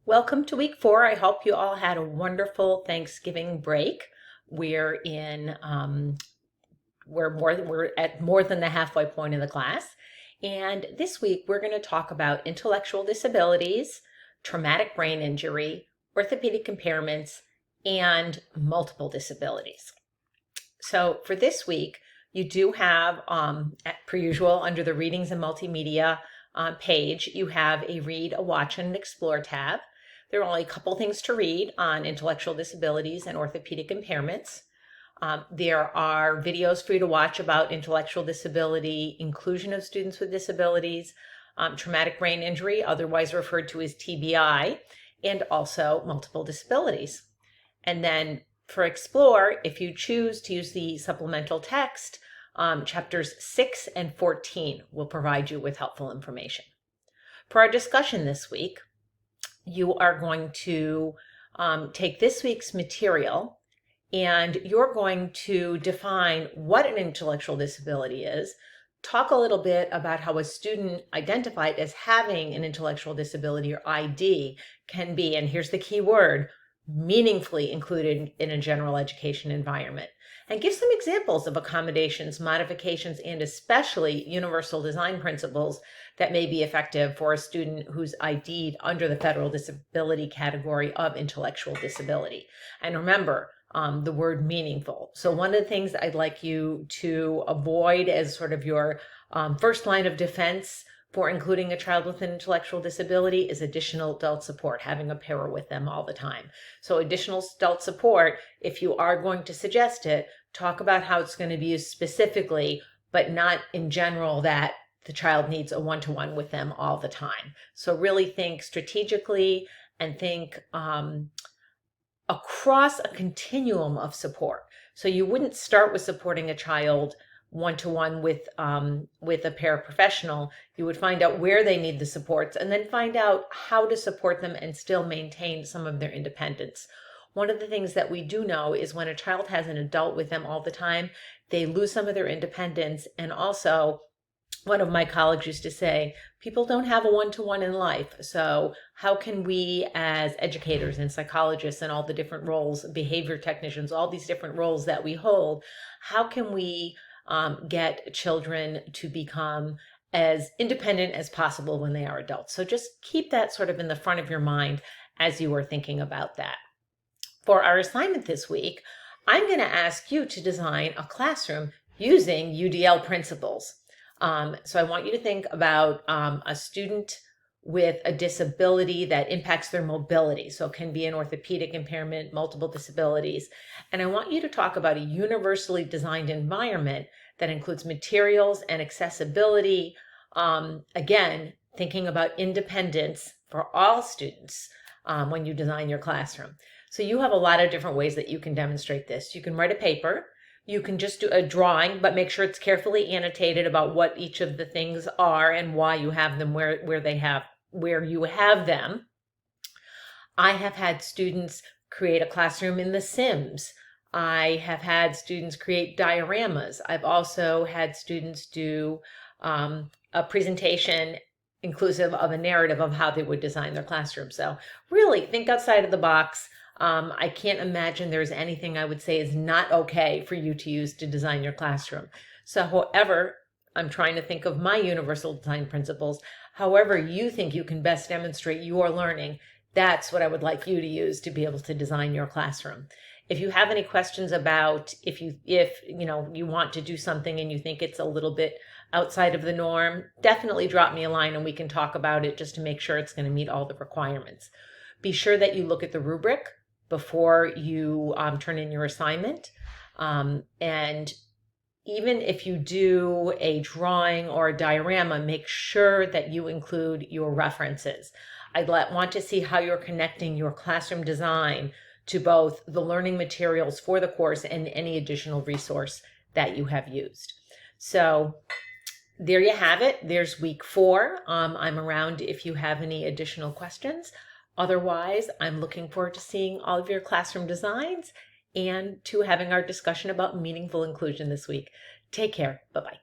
Welcome to week 4. I hope you all had a wonderful Thanksgiving break. We're in we're at more than the halfway point of the class. And this week we're going to talk about intellectual disabilities, traumatic brain injury, orthopedic impairments, and multiple disabilities. So for this week, you do have, per usual, under the readings and multimedia page, you have a read, a watch, and an explore tab. There are only a couple things to read on intellectual disabilities and orthopedic impairments. There are videos for you to watch about intellectual disability, inclusion of students with disabilities, traumatic brain injury, otherwise referred to as TBI, and also multiple disabilities. And then for Explore, if you choose to use the supplemental text, chapters 6 and 14 will provide you with helpful information. For our discussion this week, you are going to take this week's material and you're going to define what an intellectual disability is, talk a little bit about how a student identified as having an intellectual disability or ID can be, and here's the key word, meaningfully included in a general education environment, and give some examples of accommodations, modifications, and especially universal design principles that may be effective for a student who's ID'd under the federal disability category of intellectual disability. And remember, the word meaningful. So one of the things I'd like you to avoid as sort of your first line of defense for including a child with an intellectual disability is additional adult support, having a pair with them all the time. So additional adult support, if you are going to suggest it, talk about how it's going to be used specifically, but not in general that the child needs a one-to-one with them all the time. So really think strategically and think across a continuum of support. So you wouldn't start with supporting a child one-to-one with a paraprofessional. You would find out where they need the supports and then find out how to support them and still maintain some of their independence. One of the things that we do know is when a child has an adult with them all the time, they lose some of their independence. And also, one of my colleagues used to say, people don't have a one-to-one in life. So how can we as educators and psychologists and all the different roles, behavior technicians, all these different roles that we hold, how can we get children to become as independent as possible when they are adults? So just keep that sort of in the front of your mind as you are thinking about that. For our assignment this week, I'm going to ask you to design a classroom using UDL principles. So I want you to think about a student with a disability that impacts their mobility. So it can be an orthopedic impairment, multiple disabilities. And I want you to talk about a universally designed environment that includes materials and accessibility. Again, thinking about independence for all students when you design your classroom. So you have a lot of different ways that you can demonstrate this. You can write a paper. You can just do a drawing, but make sure it's carefully annotated about what each of the things are and why you have them where you have them. I have had students create a classroom in The Sims. I have had students create dioramas. I've also had students do a presentation inclusive of a narrative of how they would design their classroom. So really think outside of the box. I can't imagine there's anything I would say is not okay for you to use to design your classroom. So however, I'm trying to think of my universal design principles. However you think you can best demonstrate your learning, that's what I would like you to use to be able to design your classroom. If you have any questions about if you want to do something and you think it's a little bit outside of the norm, definitely drop me a line and we can talk about it just to make sure it's going to meet all the requirements. Be sure that you look at the rubric before you turn in your assignment. And even if you do a drawing or a diorama, make sure that you include your references. I want to see how you're connecting your classroom design to both the learning materials for the course and any additional resource that you have used. So there you have it. There's week 4. I'm around if you have any additional questions. Otherwise, I'm looking forward to seeing all of your classroom designs and to having our discussion about meaningful inclusion this week. Take care. Bye-bye.